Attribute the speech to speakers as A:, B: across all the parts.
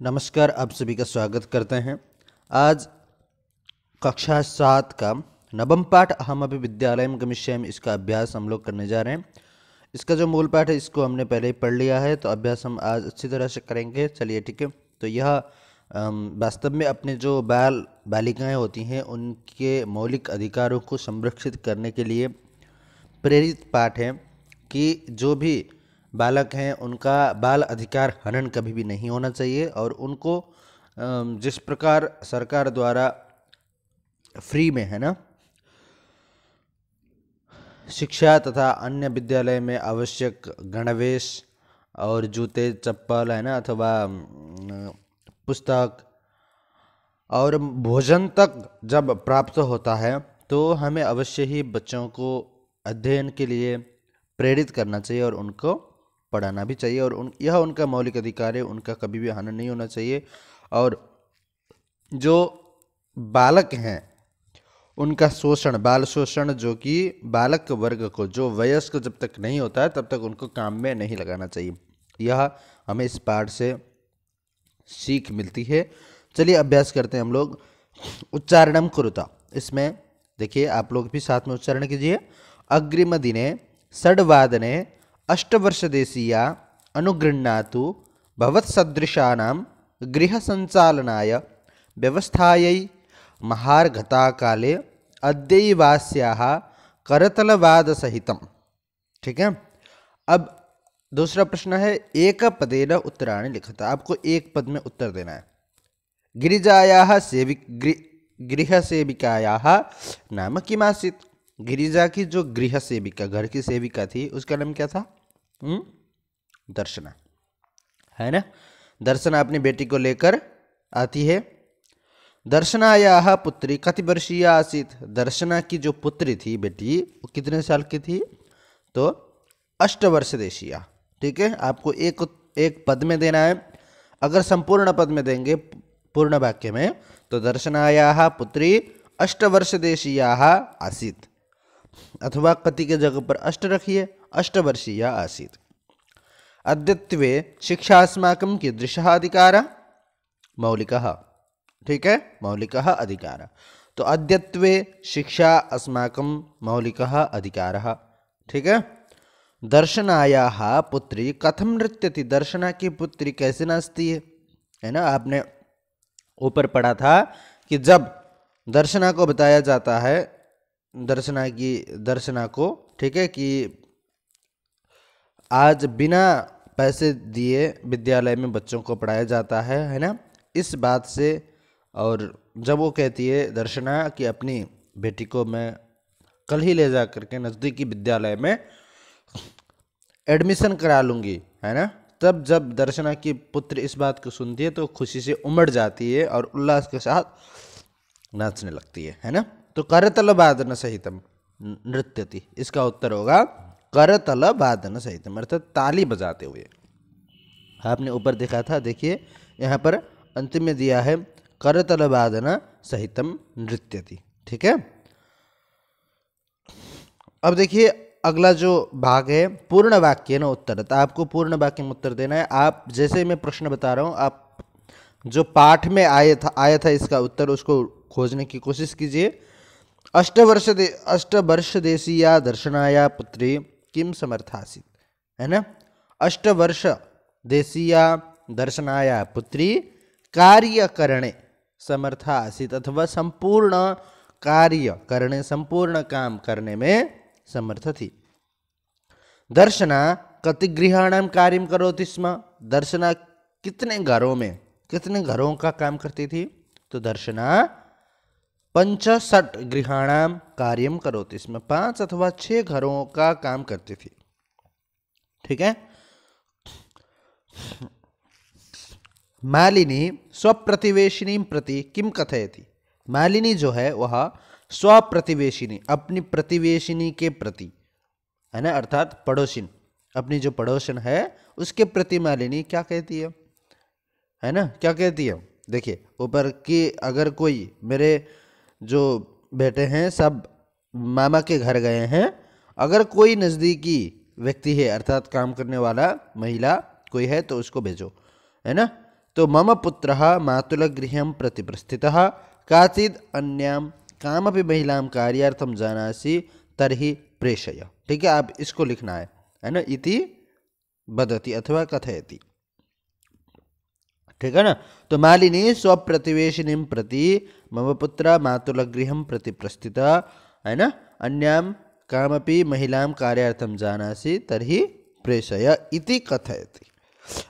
A: नमस्कार, आप सभी का स्वागत करते हैं। आज कक्षा 7 का नवम पाठ अहमपि विद्यालयं गमिष्यामि, इसका अभ्यास हम लोग करने जा रहे हैं। इसका जो मूल पाठ है इसको हमने पहले ही पढ़ लिया है, तो अभ्यास हम आज अच्छी तरह से करेंगे। चलिए ठीक है। तो यह वास्तव में अपने जो बालिकाएं होती हैं उनके मौलिक अधिकारों को संरक्षित करने के लिए प्रेरित पाठ है कि जो भी बालक हैं उनका बाल अधिकार हनन कभी भी नहीं होना चाहिए, और उनको जिस प्रकार सरकार द्वारा फ्री में है ना शिक्षा तथा अन्य विद्यालय में आवश्यक गणवेश और जूते चप्पल है ना, अथवा पुस्तक और भोजन तक जब प्राप्त होता है तो हमें अवश्य ही बच्चों को अध्ययन के लिए प्रेरित करना चाहिए और उनको पढ़ाना भी चाहिए। और यह उनका मौलिक अधिकार है, उनका कभी भी हनन नहीं होना चाहिए। और जो बालक हैं उनका शोषण, बाल शोषण, जो कि बालक वर्ग को, जो वयस्क जब तक नहीं होता है तब तक उनको काम में नहीं लगाना चाहिए। यह हमें इस पाठ से सीख मिलती है। चलिए अभ्यास करते हैं हम लोग। उच्चारणम कुरुता, इसमें देखिए आप लोग भी साथ में उच्चारण कीजिए। अग्रिम दिने षड्वादने अष्टवर्षदेशीया अनुगृह्णातु भवत्सदृशानां गृहसञ्चालनाय व्यवस्थायै महार्घताकाले अद्यैवास्याः करतलवादसहितम्। ठीक है। अब दूसरा प्रश्न है, एक पदेन उत्तराणि लिखता। आपको एक पद में उत्तर देना है। गिरिजायाः गृह सेविकायाः नाम किमासीत्। गिरिजा की जो गृह सेविका, घर की सेविका थी, उसका नाम क्या था? दर्शना, है ना। दर्शना अपनी बेटी को लेकर आती है। दर्शनायाः पुत्री कति वर्षीया आसीत्। दर्शना की जो पुत्री थी, बेटी, वो कितने साल की थी? तो अष्टवर्षदेशीया। ठीक है। आपको एक पद में देना है। अगर संपूर्ण पद में देंगे पूर्ण वाक्य में, तो दर्शनायाः पुत्री अष्टवर्षदेशीयाः आसीत्, अथवा कति के जगह पर अष्ट रखिए, अष्टवर्षीया आसीत्। अद्यत्वे शिक्षास्माकं कीदृशः अधिकारः? मौलिकः। ठीक है, मौलिकः अधिकारः। तो अद्यत्वे शिक्षा अस्माकं मौलिकः अधिकारः। ठीक है। दर्शनायाः पुत्री कथं नृत्यति। दर्शना की पुत्री कैसे नाचती है ना। आपने ऊपर पढ़ा था कि जब दर्शना को बताया जाता है, दर्शना को, ठीक है, कि आज बिना पैसे दिए विद्यालय में बच्चों को पढ़ाया जाता है ना, इस बात से। और जब वो कहती है दर्शना कि अपनी बेटी को मैं कल ही ले जा करके नज़दीकी विद्यालय में एडमिशन करा लूँगी, है ना, तब जब दर्शना की पुत्र इस बात को सुनती है तो खुशी से उमड़ जाती है और उल्लास के साथ नाचने लगती है ना। तो करतलवादन सहितम नृत्यति, इसका उत्तर होगा करतलवादन सहितम, अर्थात ताली बजाते हुए। आपने ऊपर देखा था, देखिए यहाँ पर अंतिम में दिया है करतलवादन सहितम नृत्यति। ठीक है। अब देखिए अगला जो भाग है पूर्ण वाक्य न उत्तर। तो आपको पूर्ण वाक्य में उत्तर देना है। आप जैसे मैं प्रश्न बता रहा हूँ, आप जो पाठ में आया था इसका उत्तर, उसको खोजने की कोशिश कीजिए। अष्टवर्ष देशीया दर्शनाया पुत्री किम समर्थासीत्, है ना। अष्टवर्ष देशीया दर्शनाया पुत्री कार्यकरणे समर्था आसीत्, अथवा संपूर्ण कार्य करने, संपूर्ण काम करने में समर्थ थी। दर्शना कति गृहाणां कार्यं करोति स्म। दर्शना कितने घरों का काम करती थी? तो दर्शना 65 गृहाणां कार्यं करोति स्म, 5 अथवा 6 घरों का काम करती थी। ठीक है। मालिनी स्वप्रतिवेशिनी प्रति किम कथयति। मालिनी जो है वह स्वप्रतिवेशिनी, अपनी प्रतिवेशिनी के प्रति, है ना, अर्थात पड़ोसिन, अपनी जो पड़ोसन है उसके प्रति मालिनी क्या कहती है ना, क्या कहती है? देखिए ऊपर की, अगर कोई, मेरे जो बेटे हैं सब मामा के घर गए हैं, अगर कोई नज़दीकी व्यक्ति है अर्थात काम करने वाला महिला कोई है तो उसको भेजो, है ना। तो मम पुत्रः मातुलगृहं प्रति प्रस्थितः काचिद् अन्यां कामपि महिलां कार्यार्थं जानासि तर्हि प्रेषय। ठीक है, आप इसको लिखना है ना, इति वदति अथवा कथयति। ठीक है ना। तो मालिनी स्वप्रतिवेशिनीं प्रति मम पुत्र मातुलगृहं प्रति प्रस्थिता, है ना, अन्यां कामपि महिलां कार्यार्थं जानासि तर्हि प्रेषय इति कथयति।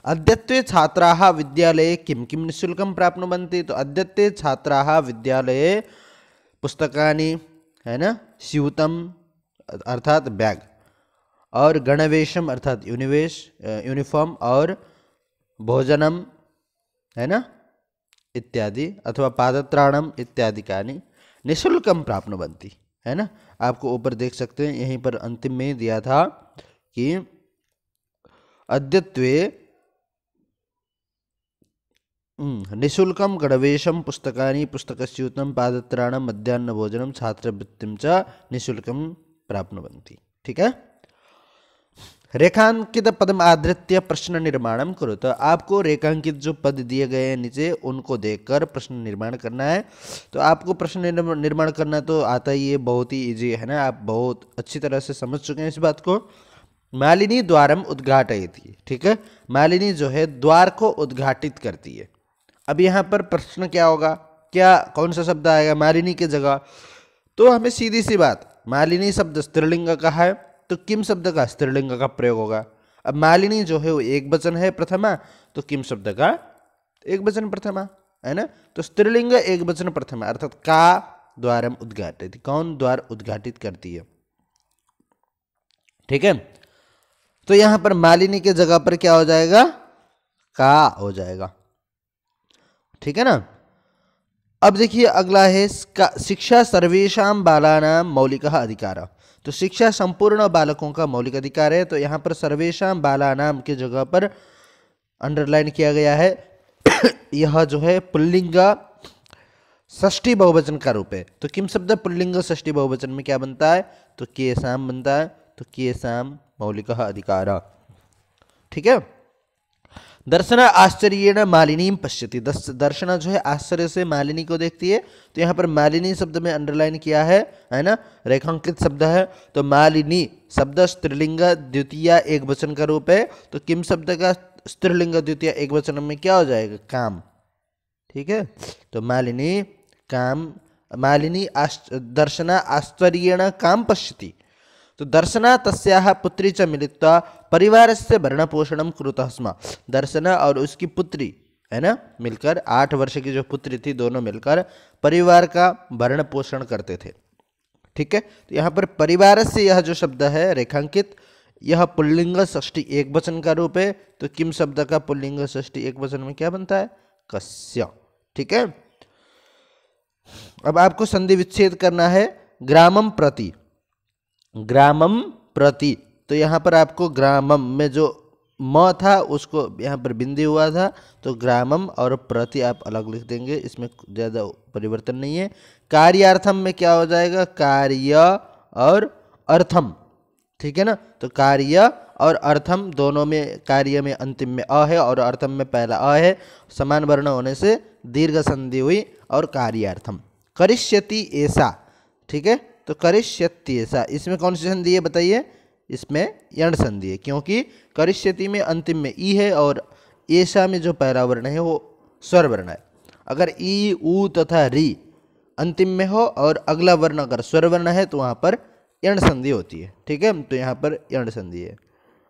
A: अद्यत्वे छात्राः विद्यालये किं किं निःशुल्कं प्राप्नुवन्ति। तो अद्यत्वे छात्राः विद्यालये पुस्तकानि, है ना, स्यूतम अर्थात बैग, और गणवेशम अर्थात यूनिफॉर्म, और भोजनम, है ना, इत्यादि, अथवा पादत्राणम इत्यादिकानि निःशुल्कं प्राप्नुवन्ति, है ना। आपको ऊपर देख सकते हैं, यहीं पर अंतिम में दिया था कि अद्यत्वे निःशुल्कं गणवेशं पुस्तकानि पुस्तकस्यूतं पादत्राणं मध्याह्नभोजनं छात्रवृत्तिं च निःशुल्कं प्राप्नुवन्ति। ठीक है। रेखांकित पदम आधृत्य प्रश्न निर्माणम करो। तो आपको रेखांकित जो पद दिए गए हैं नीचे, उनको देखकर प्रश्न निर्माण करना है। तो आपको प्रश्न निर्माण करना तो आता ही है, बहुत ही इजी है ना, आप बहुत अच्छी तरह से समझ चुके हैं इस बात को। मालिनी द्वारम उद्घाटयति। ठीक है, मालिनी जो है द्वार को उद्घाटित करती है। अब यहाँ पर प्रश्न क्या होगा, क्या कौन सा शब्द आएगा मालिनी की जगह। तो हमें सीधी सी बात, मालिनी शब्द स्त्रीलिंग का है, तो किम शब्द का स्त्रीलिंग का प्रयोग होगा। अब मालिनी जो है वो एक वचन है प्रथमा, तो किम शब्द का एक वचन प्रथमा, है ना। तो स्त्रीलिंग एक वचन प्रथमा, अर्थात का द्वारम उद्घाटित, कौन द्वार उद्घाटित करती है। ठीक है, तो यहां पर मालिनी के जगह पर क्या हो जाएगा, का हो जाएगा। ठीक है ना। अब देखिए अगला है शिक्षा सर्वेषां बालानां मौलिकः अधिकारः। तो शिक्षा संपूर्ण बालकों का मौलिक अधिकार है। तो यहाँ पर सर्वेषां बालानां की जगह पर अंडरलाइन किया गया है यह जो है पुल्लिंग षष्ठी बहुवचन का रूप है। तो किम शब्द पुल्लिंग षष्ठी बहुवचन में क्या बनता है, तो केसाम बनता है। तो केसाम मौलिकः अधिकारः। ठीक है। दर्शना आश्चर्येण मालिनीं पश्यति। दर्शना जो है आश्चर्य से मालिनी को देखती है। तो यहाँ पर मालिनी शब्द में अंडरलाइन किया है ना, रेखांकित शब्द है। तो मालिनी शब्द स्त्रीलिंग द्वितीय एक वचन का रूप है। तो किम शब्द का स्त्रीलिंग द्वितीय एक वचन में क्या हो जाएगा, काम। ठीक है, तो मालिनी काम, मालिनी दर्शना आश्चर्येण काम पश्यति। तो दर्शना तस्याः पुत्री च मिलित्वा परिवारस्य भरणपोषणं कुरुतः स्म। दर्शना और उसकी पुत्री, है ना, मिलकर 8 वर्ष की जो पुत्री थी, दोनों मिलकर परिवार का भरण पोषण करते थे। ठीक है, तो यहाँ पर परिवार से यह जो शब्द है रेखांकित, यह पुल्लिंग षष्ठी एक वचन का रूप है। तो किम शब्द का पुल्लिंग षष्ठी एक वचन में क्या बनता है, कस्य। ठीक है। अब आपको संधि विच्छेद करना है। ग्रामम प्रति, ग्रामम प्रति, तो यहाँ पर आपको ग्रामम में जो म था उसको यहाँ पर बिंदी हुआ था, तो ग्रामम और प्रति आप अलग लिख देंगे, इसमें ज़्यादा परिवर्तन नहीं है। कार्यार्थम में क्या हो जाएगा, कार्य और अर्थम। ठीक है ना, तो कार्य और अर्थम दोनों में, कार्य में अंतिम में अ है और अर्थम में पहला अ है, समान वर्ण होने से दीर्घ संधि हुई और कार्यार्थम। करिष्यति ऐसा। ठीक है, तो करिष्यति ऐसा, इसमें कौन सी संधि है बताइए, इसमें यण संधि है, क्योंकि करिष्यति में अंतिम में ई है और ऐसा में जो पहला वर्ण है वो स्वर वर्ण है। अगर ई ऊ तथा री अंतिम में हो और अगला वर्ण अगर स्वर वर्ण है तो वहाँ पर यण संधि होती है। ठीक है, तो यहाँ पर यण संधि है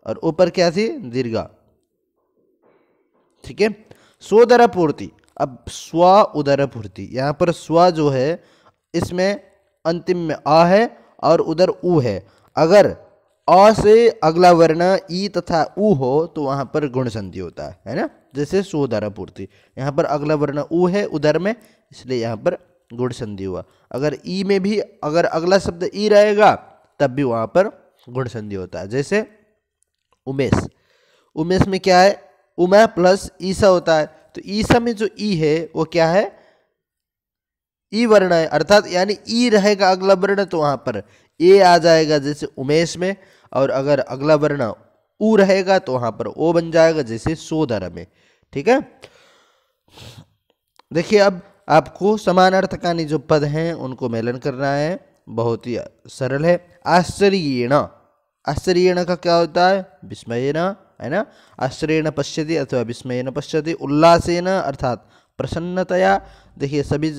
A: और ऊपर क्या थी, दीर्घा। ठीक है, स्वोदर पूर्ति। अब स्व उदर पूर्ति, यहाँ पर स्व जो है इसमें अंतिम में आ है और उधर ऊ है। अगर अ से अगला वर्ण ई तथा ऊ हो तो वहां पर गुण संधि होता है ना, जैसे स्वोदर पूर्ति। यहाँ पर अगला वर्ण ऊ है उधर में, इसलिए यहाँ पर गुण संधि हुआ। अगर ई में भी अगर अगला शब्द ई रहेगा तब भी वहां पर गुण संधि होता है, जैसे उमेश। उमेश में क्या है, उमा प्लस ईसा होता है। तो ईसा में जो ई है वो क्या है, ई वर्ण है, अर्थात यानी ई रहेगा अगला वर्ण तो वहां पर ए आ जाएगा जैसे उमेश में, और अगर अगला वर्ण ऊ रहेगा तो वहां पर ओ बन जाएगा जैसे सोदर में। ठीक है, देखिए अब आपको समानार्थकानी जो पद हैं उनको मेलन करना है, बहुत ही सरल है। आश्चर्येण, आश्चर्येण का क्या होता है? विस्मयेन, है ना। आश्चर्येण पश्यति अथवा विस्मयेन पश्यति। उल्लासेन अर्थात प्रसन्नतया, देखिए सभी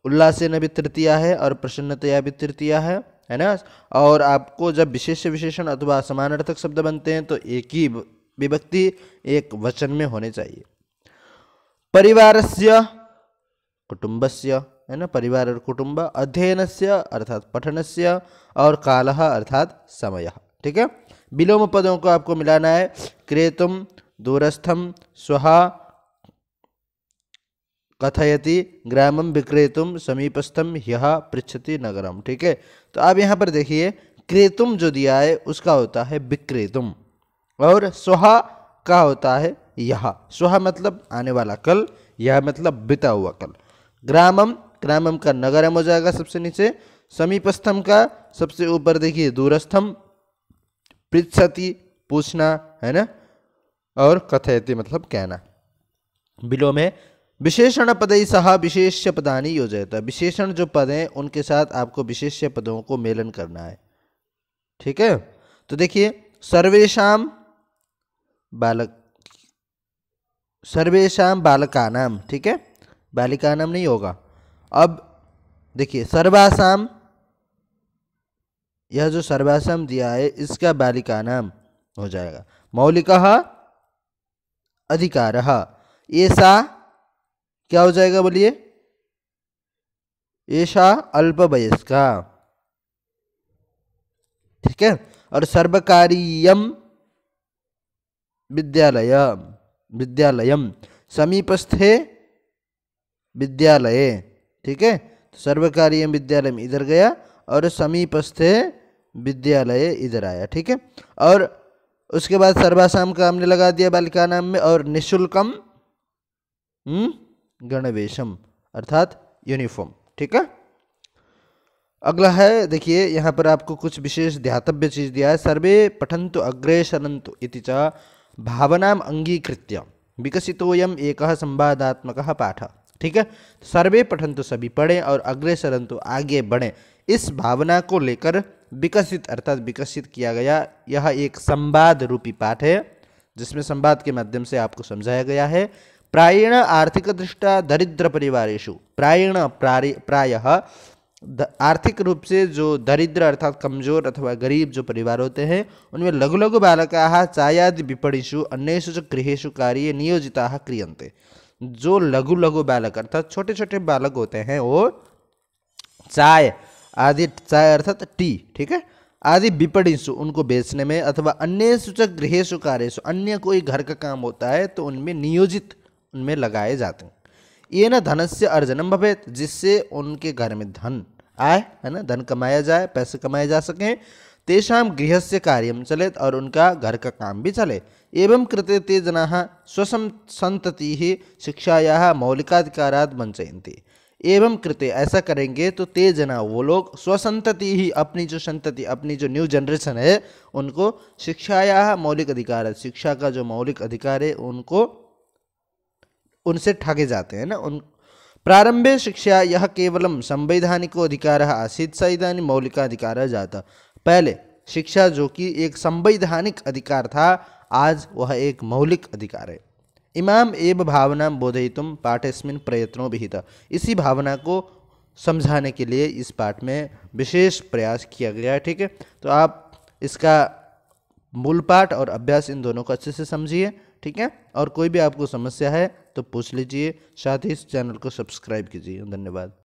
A: उल्लासेन भी तृतीया है और प्रसन्नतया भी तृतीया है ना। और आपको जब विशेष विशेषण अथवा समानार्थक शब्द बनते हैं तो एक ही विभक्ति एक वचन में होने चाहिए। परिवारस्य, कुटुंबस्य, है ना, परिवार और कुटुंब। अध्ययनस्य अर्थात पठनस्य, और कालः अर्थात समयः। ठीक है, विलोम पदों को आपको मिलाना है। क्रेतुम, दूरस्थम, स्वः, कथयति, ग्रामम विक्रेतुम, समीपस्थम, ह्यः, पृच्छति, नगरम। ठीक है, तो आप यहाँ पर देखिए क्रेतुम जो दिया है उसका होता है विक्रेतुम, और स्वः का होता है यह। स्वः मतलब आने वाला कल, यह मतलब बीता हुआ कल। ग्रामम, ग्रामम का नगरम हो जाएगा सबसे नीचे। समीपस्थम का सबसे ऊपर देखिए दूरस्थम। पृच्छति पूछना, है ना, और कथयति मतलब कहना। विलोम है विशेषण पदई सह विशेष्य पदानी योजयत। विशेषण जो पद हैं उनके साथ आपको विशेष्य पदों को मेलन करना है। ठीक है, तो देखिए सर्वेषाम बालक, सर्वेषाम बालकानाम, ठीक है, बालिकानाम नहीं होगा। अब देखिए सर्वासाम, यह जो सर्वासाम दिया है इसका बालिकानाम हो जाएगा। मौलिकः अधिकारः, ऐसा क्या हो जाएगा बोलिए? ऐसा अल्पवयस्का। ठीक है, और सर्वकारीयम विद्यालय, विद्यालयम, समीपस्थे विद्यालये। ठीक है, तो सर्वकारीयम विद्यालय में इधर गया और समीपस्थे विद्यालय इधर आया। ठीक है, और उसके बाद सर्वासाम का हमने लगा दिया बालिका नाम में, और निशुल्कम गणवेशम अर्थात यूनिफॉर्म। ठीक है, अगला है देखिए यहाँ पर आपको कुछ विशेष ध्यातव्य चीज दिया है। सर्वे पठन्तु अग्रे सरन्तु इति च भावनाम अंगीकृत्य विकसितोयम एकः संवादात्मकः पाठ। ठीक है, सर्वे पठन्तु सभी पढ़ें और अग्रे सरन्तु आगे बढ़ें, इस भावना को लेकर विकसित अर्थात विकसित किया गया यह एक संवाद रूपी पाठ है, जिसमें संवाद के माध्यम से आपको समझाया गया है। प्रायेण आर्थिक दृष्टा दरिद्र परिवारेषु, प्रायेण प्रायः आर्थिक रूप से जो दरिद्र अर्थात कमजोर अथवा गरीब जो परिवार होते हैं उनमें लघु लघु बालकाः चायादि विपणिषु अन्येषु च गृहेषु कार्ये नियोजिताः क्रियन्ते। जो लघु लघु बालक अर्थात छोटे छोटे बालक होते हैं वो चाय आदि, चाय अर्थात टी, ठीक है, आदि विपणिषु उनको बेचने में, अथवा अन्येषु च गृहेषु कार्येषु अन्य कोई घर का काम होता है तो उनमें नियोजित, उनमें लगाए जाते हैं। ये न धनस्य अर्जनम भवेत, जिससे उनके घर में धन आए, है ना, धन कमाया जाए, पैसे कमाए जा सकें। तेषां गृहस्य कार्यम चलेत, और उनका घर का काम भी चले। एवं कृते ते जनाः स्वसंततिः शिक्षायाः मौलिकाधिकारात् वंचयन्ति। एवं कृते ऐसा करेंगे तो ते जना वो लोग स्वसंतति ही अपनी जो संतति, अपनी जो न्यू जनरेशन है उनको शिक्षायाः मौलिक अधिकार, शिक्षा का जो मौलिक अधिकार है उनको उनसे ठगे जाते हैं ना। उन प्रारंभे शिक्षा यह केवलम संवैधानिको अधिकारः आसीत् स इदानीं मौलिकाधिकारः जातः। पहले शिक्षा जो कि एक संवैधानिक अधिकार था, आज वह एक मौलिक अधिकार है। इमाम एव भावना बोधयितुम पाठेस्मिन् प्रयत्नो विहितः। इसी भावना को समझाने के लिए इस पाठ में विशेष प्रयास किया गया है। ठीक है, तो आप इसका मूल पाठ और अभ्यास इन दोनों को अच्छे से समझिए। ठीक है, और कोई भी आपको समस्या है तो पूछ लीजिए, साथ ही इस चैनल को सब्सक्राइब कीजिए। धन्यवाद।